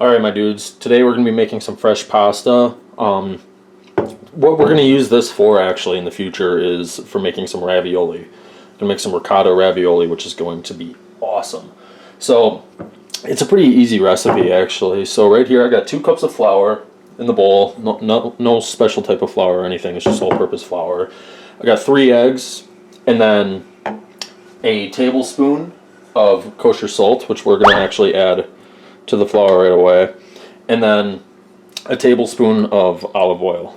Alright my dudes, today we're going to be making some fresh pasta. What we're going to use this for actually in the future is for making some ravioli. I'm going to make some ricotta ravioli, which is going to be awesome. So it's a pretty easy recipe actually. So right here I got 2 cups of flour in the bowl. No special type of flour or anything, it's just all-purpose flour. I got 3 eggs and then a tablespoon of kosher salt, which we're going to actually add to the flour right away, and then a tablespoon of olive oil.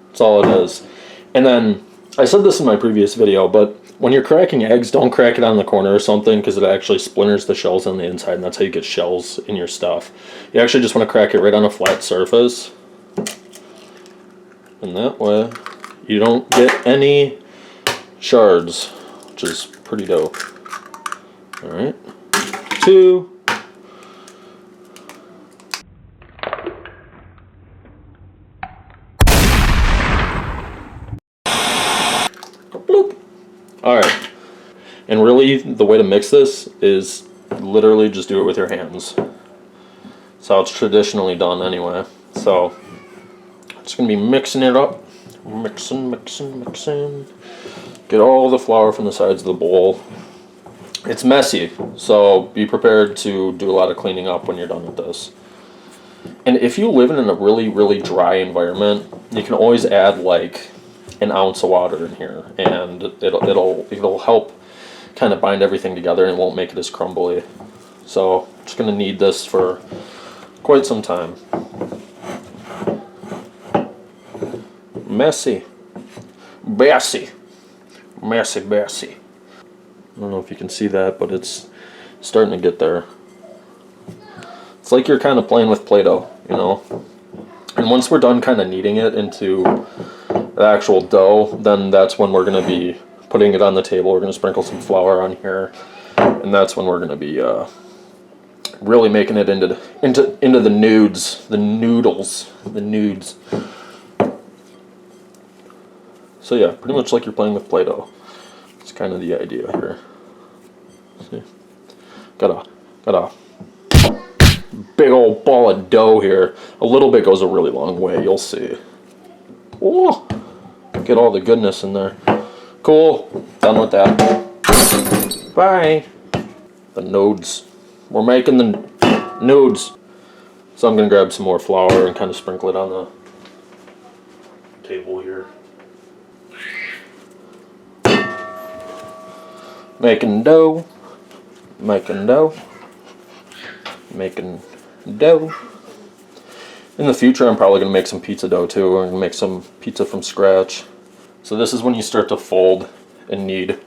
That's all it is. And then I said this in my previous video, but when you're cracking eggs, don't crack it on the corner or something, because it actually splinters the shells on the inside, and that's how you get shells in your stuff. You actually just want to crack it right on a flat surface, and that way you don't get any shards, which is pretty dope. Alright, 2. Bloop. Alright, and really the way to mix this is literally just do it with your hands. That's how it's traditionally done anyway. So I'm just going to be mixing it up. Mixing. Get all the flour from the sides of the bowl. It's messy, so be prepared to do a lot of cleaning up when you're done with this. And if you live in a really dry environment, you can always add like an ounce of water in here, and it'll help kind of bind everything together and it won't make it as crumbly. So I'm just gonna need this for quite some time. Messy. I don't know if you can see that, but it's starting to get there. It's like you're kind of playing with Play-Doh, you know? And once we're done kind of kneading it into the actual dough, then that's when we're going to be putting it on the table. We're going to sprinkle some flour on here, and that's when we're going to be really making it into the nudes, the nudes. So yeah, pretty much like you're playing with Play-Doh. It's kind of the idea here. See? Got a big old ball of dough here. A little bit goes a really long way, you'll see. Oh, get all the goodness in there. Cool, done with that. Bye. The nodes. We're making the nudes. So I'm gonna grab some more flour and kind of sprinkle it on the table here. Making dough. In the future, I'm probably going to make some pizza dough too. We're going to make some pizza from scratch. So this is when you start to fold and knead.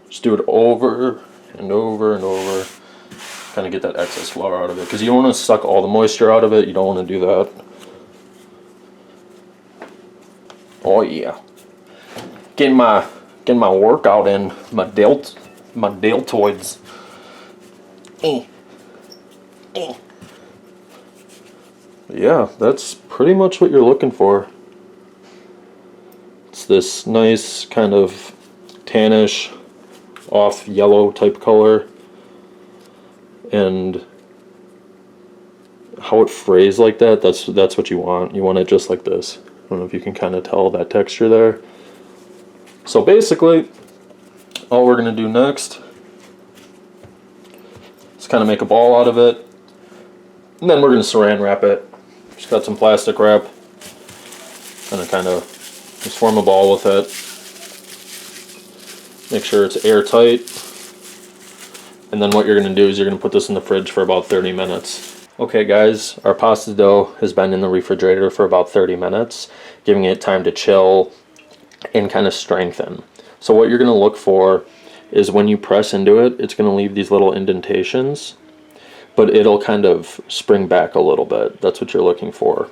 Just do it over and over and over. Kind of get that excess flour out of it, because you don't want to suck all the moisture out of it. You don't want to do that. Oh yeah. Getting my workout in, my deltoids. Yeah, that's pretty much what you're looking for. It's this nice kind of tannish, off yellow type color, and how it frays like that, that's what you want. You want it just like this. I don't know if you can kind of tell that texture there. So basically, all we're going to do next is kind of make a ball out of it, and then we're going to saran wrap it. Just got some plastic wrap, and kind of just form a ball with it. Make sure it's airtight, and then what you're going to do is you're going to put this in the fridge for about 30 minutes. Okay guys, our pasta dough has been in the refrigerator for about 30 minutes, giving it time to chill and kind of strengthen. So what you're going to look for is when you press into it, it's going to leave these little indentations, but it'll kind of spring back a little bit. That's what you're looking for.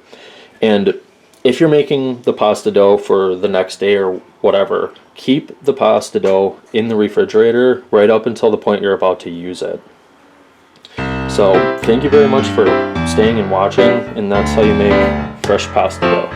And if you're making the pasta dough for the next day or whatever, keep the pasta dough in the refrigerator right up until the point you're about to use it. So thank you very much for staying and watching, and that's how you make fresh pasta dough.